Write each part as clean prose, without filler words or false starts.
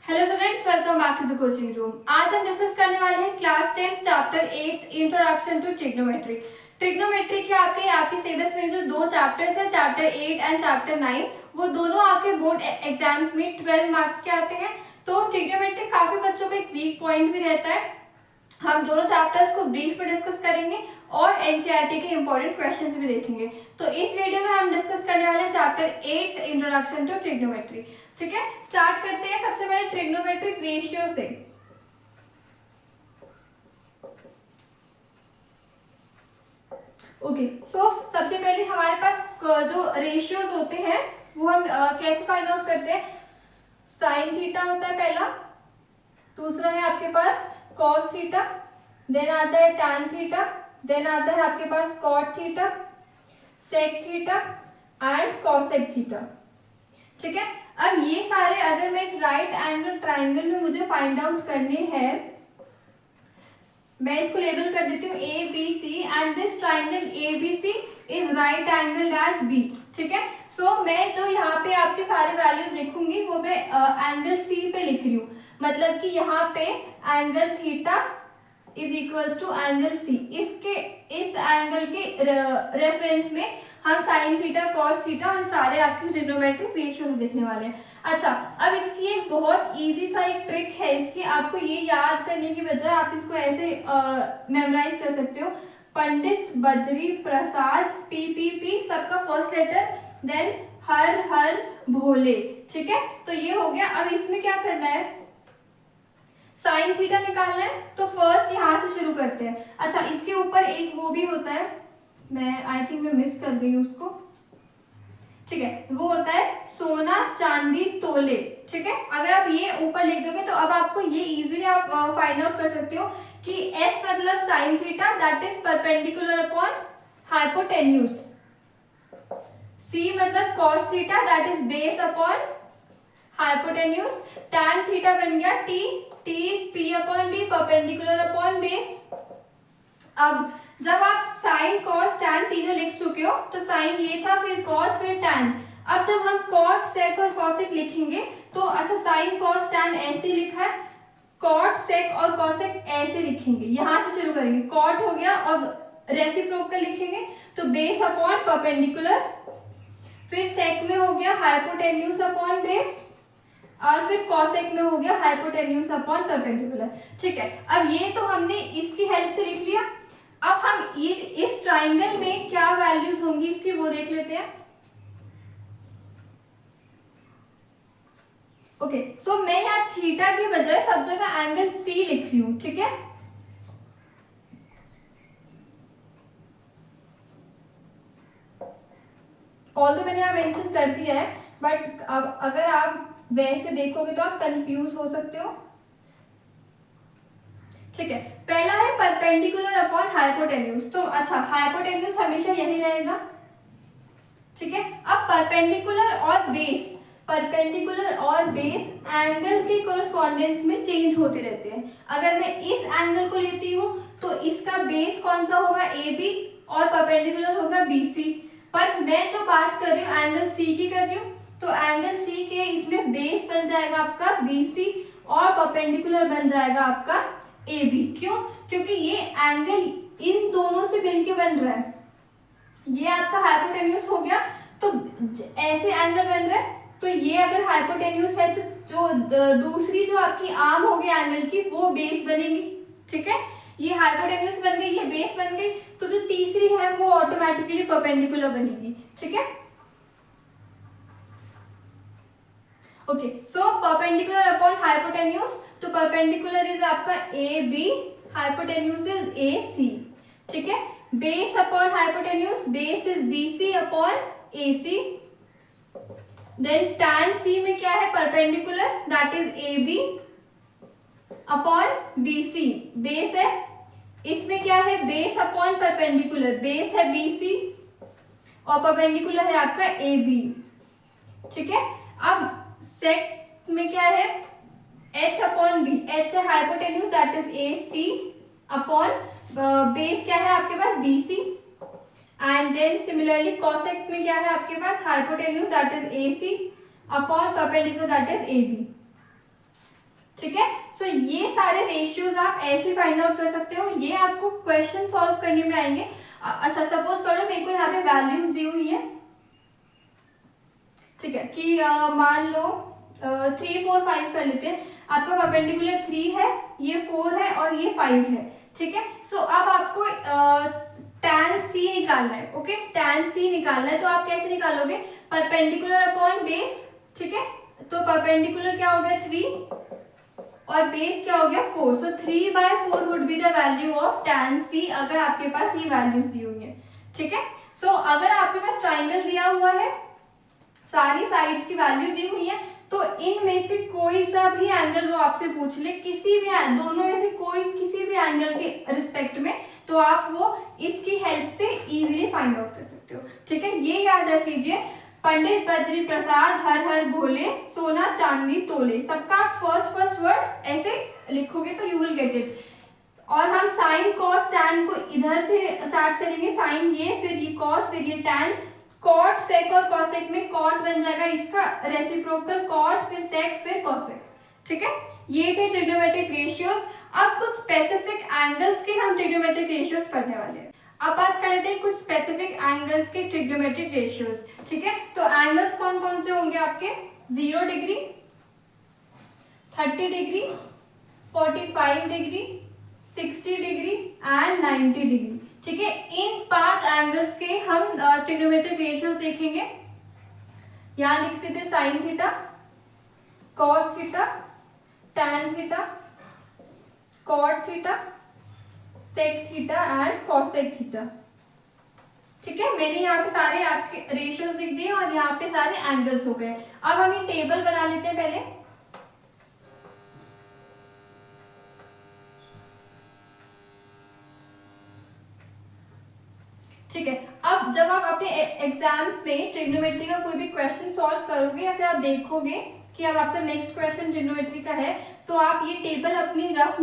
Hello students, welcome back to the coaching room. आज हम discuss करने वाले हैं class 10 chapter 8 introduction to trigonometry. Trigonometry के आपके सिलेबस में जो दो चैप्टर्स हैं, चैप्टर 8 एंड चैप्टर 9, वो दोनों आपके बोर्ड एग्जाम्स में 12 मार्क्स के आते हैं। तो ट्रिग्नोमेट्री काफी बच्चों का एक वीक पॉइंट भी रहता है। हम दोनों चैप्टर्स को ब्रीफ में डिस्कस करेंगे और एनसीईआरटी के इंपॉर्टेंट क्वेश्चंस भी देखेंगे। तो इस वीडियो में हम डिस्कस करने वाले हैं चैप्टर 8 इंट्रोडक्शन टू ट्रिग्नोमेट्री। ठीक है, स्टार्ट करते हैं सबसे पहले ट्रिग्नोमेट्रिक रेशियो से। ओके, सो सबसे पहले हमारे पास जो रेशियोज होते हैं वो हम कैसे फाइंड आउट करते हैं। साइन थीटा होता है पहला, दूसरा है आपके पास कॉस थीटा, देन आता है टैन थीटा, देन आता है आपके पास cot theta, sec theta and cosec theta. ठीक है, अब ये सारे अगर मैं एक राइट एंगल ट्राइंगल में मुझे फाइंड आउट करने हैं, मैं इसको लेबल कर देती हूँ A B C and this triangle A B C is right angle at B. ठीक है, सो मैं जो यहाँ पे आपके सारे वैल्यूज लिखूंगी वो मैं एंगल सी पे लिख रही हूँ। मतलब कि यहाँ पे angle theta is equals to angle C. इस एंगल के रेफरेंस में हम साइन थीटा, कॉस थीटा और सारे आपके ट्रिग्नोमेट्रिक रेशियोज देखने वाले हैं। अच्छा, अब इसकी एक बहुत इजी सा एक ट्रिक है। इसकी आपको ये याद करने की बजाय आप इसको ऐसे मेमोराइज कर सकते हो। पंडित बद्री प्रसाद पी सबका फर्स्ट लेटर, देन हर हर भोले। ठीक है, तो ये हो गया। अब इसमें क्या करना है, साइन थीटा निकालना है, तो फर्स्ट यहां से शुरू करते हैं। अच्छा, इसके ऊपर एक वो भी होता है, मैं आई थिंक मैं मिस कर गई उसको। ठीक है, वो होता है सोना चांदी तोले। ठीक है, अगर आप ये ऊपर लिख दोगे तो अब आपको ये इजीली आप फाइंड आउट कर सकते हो कि एस मतलब sine theta that is perpendicular upon hypotenuse, C मतलब cos theta that is base upon hypotenuse, tan theta बन गया T is P upon B perpendicular upon base. अब जब आप साइन कॉस टैन तीनों लिख चुके हो, तो साइन ये था, फिर कॉस, फिर टैन। अब जब हम कॉट सेक और कॉसेक लिखेंगे तो अच्छा, साइन कॉस टैन ऐसे लिखा है, कॉट सेक और कॉसेक ऐसे लिखेंगे। यहां से शुरू करेंगे, कॉट हो गया और रेसिप्रोकल लिखेंगे तो बेस अपॉन परपेंडिकुलर, फिर सेक में हो गया हाइपोटेन्यूज अपॉन बेस, और फिर कॉसेक में हो गया हाइपोटेन्यूज अपॉन परपेंडिकुलर। ठीक है, अब ये तो हमने इसकी हेल्प से लिख लिया। अब हम ये इस ट्राइंगल में क्या वैल्यूज होंगी इसकी वो देख लेते हैं। ओके, सो मैं यहाँ थीटा की बजाय सब जगह एंगल सी लिख रही हूं। ठीक है, ऑल्दो मैंने यहाँ मेंशन कर दिया है, बट अब अगर आप वैसे देखोगे तो आप कंफ्यूज हो सकते हो। ठीक है, पहला है परपेंडिकुलर अपॉन हाइपोटेन्यूज। तो अच्छा, हाइपोटेन्यूज हमेशा यही रहेगा। ठीक है, अब परपेंडिकुलर और बेस एंगल के कोरस्पॉन्डेंस में चेंज होते रहते हैं। अगर मैं इस एंगल को लेती हूं तो इसका बेस कौन सा होगा, ए बी, और परपेंडिकुलर होगा बी सी। पर मैं जो बात कर रही हूँ एंगल सी की कर रही हूँ, तो एंगल सी के इसमें बेस बन जाएगा आपका बी सी और परपेंडिकुलर बन जाएगा आपका ए बी। क्यों? क्योंकि ये एंगल इन दोनों से मिलके बन रहा है। ये आपका हाइपोटेन्यूज हो गया, तो ऐसे एंगल बन रहा है, तो ये अगर हाइपोटेन्यूज है तो जो दूसरी जो आपकी आर्म होगी एंगल की वो बेस बनेगी। ठीक है, ये हाइपोटेन्यूज बन गई, ये बेस बन गई, तो जो तीसरी है वो ऑटोमेटिकली परपेंडिकुलर बनेगी। ठीक है, okay, so perpendicular upon hypotenuse, तो परपेंडिकुलर इज आपका A B, hypotenuse is A C. ठीक है, base upon hypotenuse, base is B C upon A C. Then tan C में क्या है, perpendicular that is A B upon B C, base है। इसमें क्या है, बेस अपॉन परपेंडिकुलर, बेस है बी सी और परपेंडिकुलर है आपका ए बी। ठीक है, अब सेक में क्या है, h अपॉन बी, h है hypotenuse that is A C upon base क्या है आपके पास B C, and then similarly cosec में क्या है आपके पास hypotenuse that is A C upon perpendicular that is A B. ठीक है। सो ये सारे रेशियोज आप ऐसे फाइंड आउट कर सकते हो, ये आपको क्वेश्चन सॉल्व करने में आएंगे। अच्छा सपोज करो मेरे को यहाँ पे वैल्यूज दी हुई है, ठीक है, कि मान लो 3 4 5 कर लेते हैं। आपका परपेंडिकुलर 3 है, ये 4 है और ये 5 है, ठीक है। सो अब आपको tan c निकालना है, ओके, tan c निकालना है। तो आप कैसे निकालोगे, परपेंडिकुलर अपॉन बेस, ठीक है। तो परपेंडिकुलर क्या हो गया 3 और बेस क्या हो गया 4। सो 3/4 would be the value of tan c, अगर आपके पास ये वैल्यूज दी हुई है, ठीक है। सो अगर आपके पास ट्राइंगल दिया हुआ है, सारी साइड्स की वैल्यू दी हुई है, तो इनमें से कोई सा भी एंगल वो आपसे पूछ ले, किसी भी दोनों में से कोई किसी भी एंगल के रिस्पेक्ट में, तो आप वो इसकी हेल्प से इजीली फाइंड आउट कर सकते हो, ठीक है। ये याद रख लीजिए, पंडित बद्री प्रसाद हर हर भोले सोना चांदी तोले, सबका आप फर्स्ट वर्ड ऐसे लिखोगे तो यू विल गेट इट। और हम साइन कॉस टैन को इधर से स्टार्ट करेंगे, साइन ये, फिर ये कॉस, फिर ये टैन, कॉट सेक और कॉसेक में कॉट बन जाएगा इसका रेसिप्रोकल कॉट, फिर सेक, फिर कॉसेक, ठीक है। ये थे ट्रिग्नोमेट्रिक रेशियोज। अब कुछ स्पेसिफिक एंगल्स के हम ट्रिग्नोमेट्रिक रेशियोज पढ़ने वाले हैं। अब बात कर लेते हैं कुछ स्पेसिफिक एंगल्स के ट्रिग्नोमेट्रिक रेशियोज, ठीक है। तो एंगल्स कौन कौन से होंगे आपके, 0 degree, 30 degree, 45 degree, 60 degree and 90 degree, ठीक है। इन 5 एंगल्स के हम ट्रिग्नोमेट्रिक रेशियोज देखेंगे। यहां लिखते थे sine theta, cos theta, tan theta, cot theta, sec theta and cosec theta, ठीक है। मैंने यहाँ पे सारे आपके रेशियोज लिख दिए और यहाँ पे सारे एंगल्स हो गए। अब हम ये टेबल बना लेते हैं पहले। ठीक है, अब जब आप अपने एग्जाम्स में ट्रिग्नोमेट्री का कोई भी क्वेश्चन सॉल्व करोगे या फिर आप देखोगे कि अब आपका नेक्स्ट क्वेश्चन ट्रिग्नोमेट्री का है, तो आप ये टेबल अपनी रफ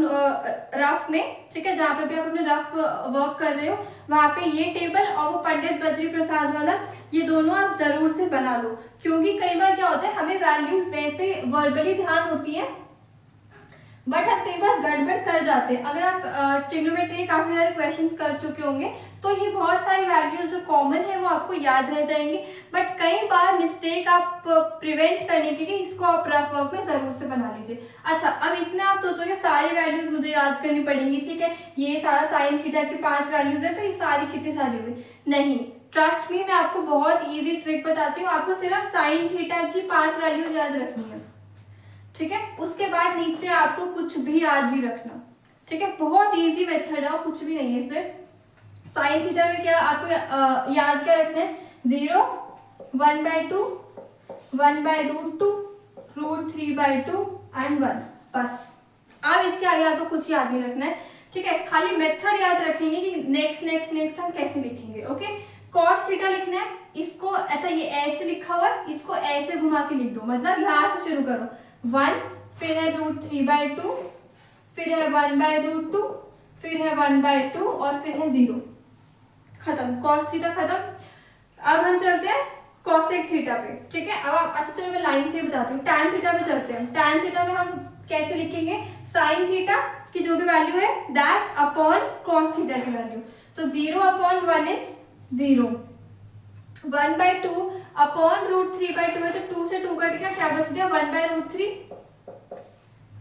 में, ठीक है, जहां पे भी आप अपने रफ वर्क कर रहे हो वहां पे ये टेबल और वो पंडित बद्री प्रसाद वाला, ये दोनों आप जरूर से बना लो। क्योंकि कई बार क्या होता है, हमें वैल्यूज वैसे वर्बली ध्यान होती है बट हम कई बार गड़बड़ कर जाते हैं। अगर आप ट्रिग्नोमेट्री के काफी सारे क्वेश्चंस कर चुके होंगे तो ये बहुत सारी वैल्यूज जो कॉमन है वो आपको याद रह जाएंगी, बट कई बार मिस्टेक आप प्रिवेंट करने के लिए इसको आप रफ वर्क में जरूर से बना लीजिए। अच्छा, अब इसमें आप सोचोगे सारी वैल्यूज मुझे याद करनी पड़ेंगी, ठीक है, ये सारा साइन थीटा की 5 वैल्यूज है तो ये सारी कितनी सारी हुई, नहीं, ट्रस्ट मी, मैं आपको बहुत ईजी ट्रिक बताती हूँ। आपको सिर्फ साइन थीटा की 5 वैल्यूज याद रखनी है, ठीक है। उसके बाद नीचे आपको कुछ भी याद नहीं रखना, ठीक है, बहुत इजी मेथड है, कुछ भी नहीं है इसमें। साइन थीटा में क्या आपको याद क्या रखना है, 0, 1/2, 1/√2, √3/2 एंड 1, बस। अब इसके आगे आपको कुछ याद नहीं रखना है, ठीक है, खाली मेथड याद रखेंगे कि नेक्स्ट हम कैसे लिखेंगे, ओके। कॉस थीटा लिखना है, इसको, अच्छा ये ऐसे लिखा हुआ है, इसको ऐसे घुमा के लिख दो, मतलब यहां से शुरू करो, 1, फिर है √3/2, फिर है 1/√2, फिर है 1/2 और फिर है 0, खत्म, कॉस थीटा खत्म। अब हम चलते हैं कॉसेक थीटा पे, ठीक है। अब अच्छा चलो मैं लाइन से बताती हूँ, टैन थीटा पे चलते हैं। टैन थीटा में हम कैसे लिखेंगे, साइन थीटा की जो भी वैल्यू है दैट अपॉन कॉस थीटा की वैल्यू, तो 0/1 इज 0, 1/2 अपॉन √3/2 है तो 2 से 2 कट गया, क्या बच गया 1/√3।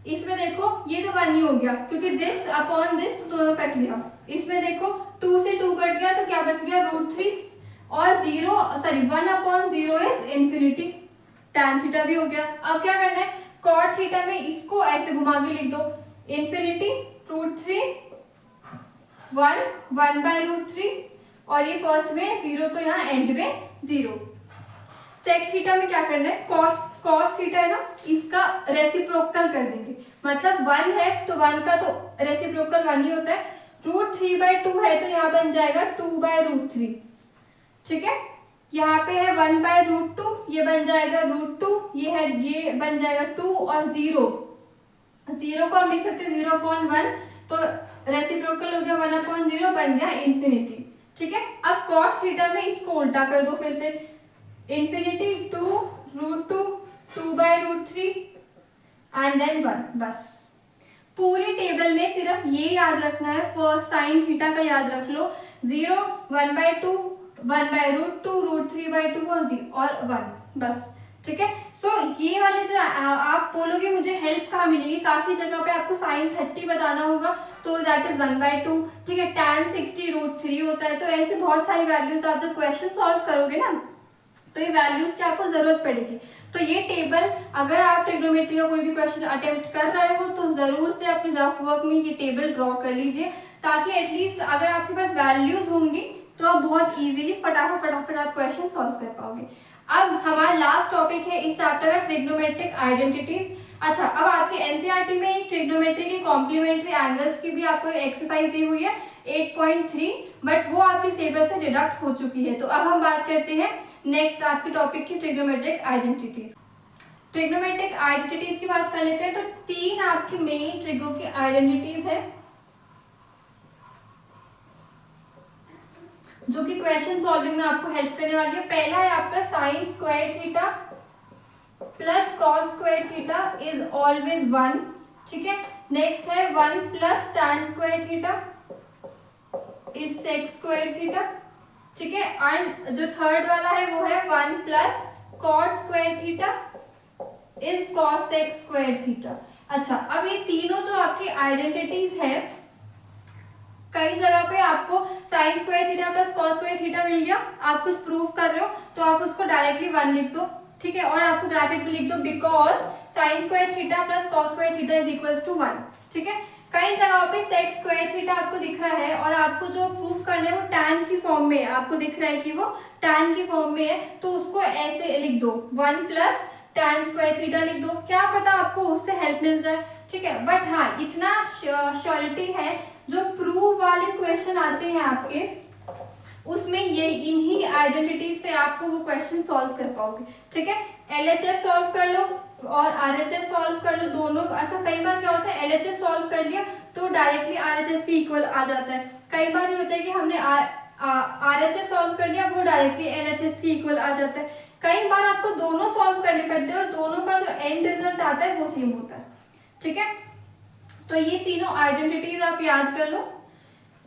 इसमें देखो ये तो 1 ही हो गया क्योंकि दिस अपॉन दिस तो दोनों कट गया। इसमें देखो 2 से 2 कट गया तो क्या बच गया √3 और 1/0 इज इंफिनिटी, टैन थीटा भी हो गया। अब क्या करना है, कॉट थीटा में इसको ऐसे घुमा के लिख दो, इंफिनिटी, √3, 1/√3 और ये फर्स्ट में 0 तो यहाँ एंड में 0। सेक थीटा में क्या करना है, कॉस थीटा है ना, इसका रेसिप्रोकल कर देंगे, मतलब 1 है तो 1 का तो रेसिप्रोकल 1 ही होता है, √3/2 है तो यहाँ बन जाएगा 2/√3, ठीक है। यहाँ पे है 1/√2, ये बन जाएगा √2, ये बन जाएगा 2 और 0 को हम लिख सकते हैं 0/1, तो रेसिप्रोकल हो गया 1/0, बन गया इंफिनिटी, ठीक है। अब कॉस थीटा में इसको उल्टा कर दो फिर से, इंफिनिटी 2 √2 2/√3 एंड देन 1, बस। पूरी टेबल में सिर्फ ये याद रखना है, फर्स्ट साइन थीटा का याद रख लो, 0, 1/2, 1/√2, √3/2 और 1, बस। ठीक है, सो ये वाले जो आप बोलोगे मुझे हेल्प कहाँ मिलेगी, काफी जगह पे आपको साइन 30 बताना होगा, तो दैट इज 1/2। ठीक है, tan 60 √3 होता है। तो ऐसे बहुत सारी वैल्यूज आप जब क्वेश्चन सॉल्व करोगे ना, तो ये वैल्यूज की आपको जरूरत पड़ेगी। तो ये टेबल अगर आप ट्रिग्नोमेट्री का कोई भी क्वेश्चन अटेम्प्ट कर रहे हो तो जरूर से अपने रफ वर्क में ये टेबल ड्रॉ कर लीजिए, ताकि एटलीस्ट अगर आपके पास वैल्यूज होंगी तो आप बहुत इजीली फटाफट आप क्वेश्चन सॉल्व कर पाओगे। अब हमारा लास्ट टॉपिक है इस चैप्टर का, ट्रिग्नोमेट्रिक आइडेंटिटीज। अच्छा, अब आपके एनसीईआरटी में एक ट्रिग्नोमेट्री की कॉम्प्लीमेंट्री एंगल्स की भी आपको एक्सरसाइज दी हुई है 8.3, बट वो आपके सिलेबस से डिडक्ट हो चुकी है। तो अब हम बात करते हैं नेक्स्ट आपके टॉपिक की, ट्रिग्नोमेट्रिक आइडेंटिटीज। ट्रिग्नोमेट्रिक आइडेंटिटीज की बात कर लेते हैं। तो 3 आपकी मेन ट्रिगो की आइडेंटिटीज है जो कि क्वेश्चन सॉल्विंग में आपको हेल्प करने वाली है। पहला है आपका sine square theta plus cos square theta is always 1। ठीक है, नेक्स्ट है 1 plus tan square theta is sec square theta. ठीक है, एंड जो थर्ड वाला है वो है 1 plus cot square theta is cosec square theta. अच्छा, अब ये तीनों जो आपकी आइडेंटिटीज है, कई जगह पे आपको sine square theta plus cos square theta मिल गया, आप कुछ प्रूव कर रहे हो तो आप उसको डायरेक्टली 1 लिख दो। ठीक है, और आपको ब्रैकेट में लिख दो because sine square theta plus cos square theta is equal to 1। ठीक है, कई जगहों पे सेक स्क्वायर थीटा आपको दिख रहा है और आपको जो प्रूफ करना है वो tan की फॉर्म में है, आपको दिख रहा है कि वो tan की फॉर्म में है, तो उसको ऐसे लिख दो 1 प्लस tan स्क्वायर थीटा लिख दो, क्या पता आपको उससे हेल्प मिल जाए। ठीक है, बट हाँ इतना श्योरिटी है, जो प्रूफ वाले क्वेश्चन आते हैं आपके उसमें ये इन्हीं आइडेंटिटीज से आपको वो क्वेश्चन सॉल्व कर पाओगे। ठीक है, एलएचएस सॉल्व कर लो और आरएचएस सॉल्व कर लो, दोनों। अच्छा, कई बार क्या होता है एलएचएस सॉल्व कर लिया तो डायरेक्टली आरएचएस के इक्वल आ जाता है, कई बार ये होता है कि हमने आरएचएस सॉल्व कर लिया वो डायरेक्टली एलएचएस के इक्वल आ जाता है, कई बार आपको दोनों सॉल्व करने पड़ते हैं और दोनों का जो एंड रिजल्ट आता है वो सेम होता है। ठीक है, तो ये तीनों आइडेंटिटीज आप याद कर लो।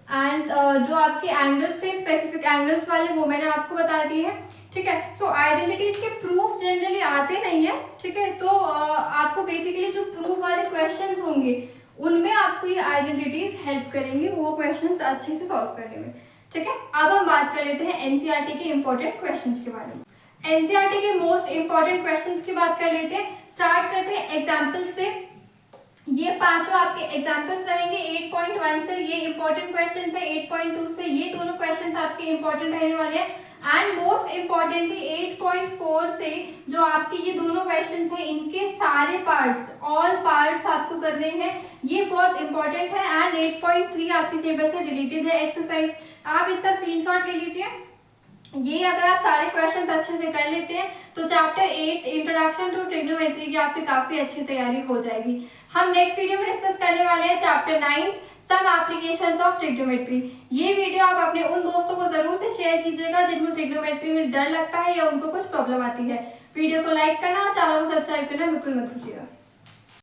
एंड जो आपके एंगल्स थे स्पेसिफिक एंगल्स वाले वो मैंने आपको बता दिए हैं। ठीक है, सो आइडेंटिटीज के प्रूफ जनरली आते नहीं है। ठीक है, तो आपको बेसिकली जो प्रूफ वाले क्वेश्चंस होंगे उनमें आपको ये आइडेंटिटीज हेल्प करेंगी वो क्वेश्चंस अच्छे से सॉल्व करने में। ठीक है, अब हम बात कर लेते हैं एनसीईआरटी के इंपॉर्टेंट क्वेश्चंस के बारे में। एनसीईआरटी के मोस्ट इंपॉर्टेंट क्वेश्चंस की बात कर लेते हैं। स्टार्ट करते हैं एग्जाम्पल से। ये पांचों आपके एग्जाम्पल्स रहेंगे 8.1 से, ये इंपॉर्टेंट क्वेश्चन है 8.2 से, ये दोनों क्वेश्चंस आपके इंपॉर्टेंट रहने वाले हैं। एंड मोस्ट इंपॉर्टेंटली 8.4 से जो आपके ये दोनों क्वेश्चंस हैं इनके सारे पार्ट्स, ऑल पार्ट्स आपको करने हैं, ये बहुत इंपॉर्टेंट है। एंड 8.3 आपके सिलेबस से डिलीटेड है एक्सरसाइज, आप इसका स्क्रीनशॉट ले लीजिए। ये अगर आप सारे क्वेश्चंस अच्छे से कर लेते हैं तो चैप्टर 8 इंट्रोडक्शन टू ट्रिग्नोमेट्री की आपकी काफी अच्छी तैयारी हो जाएगी। हम नेक्स्ट वीडियो में डिस्कस करने वाले हैं chapter 9 some applications of trigonometry. ये वीडियो आप अपने उन दोस्तों को जरूर से शेयर कीजिएगा जिनको ट्रिग्नोमेट्री में डर लगता है या उनको कुछ प्रॉब्लम आती है। वीडियो को लाइक करना और चैनल को सब्सक्राइब करना बिल्कुल मत भूलिएगा।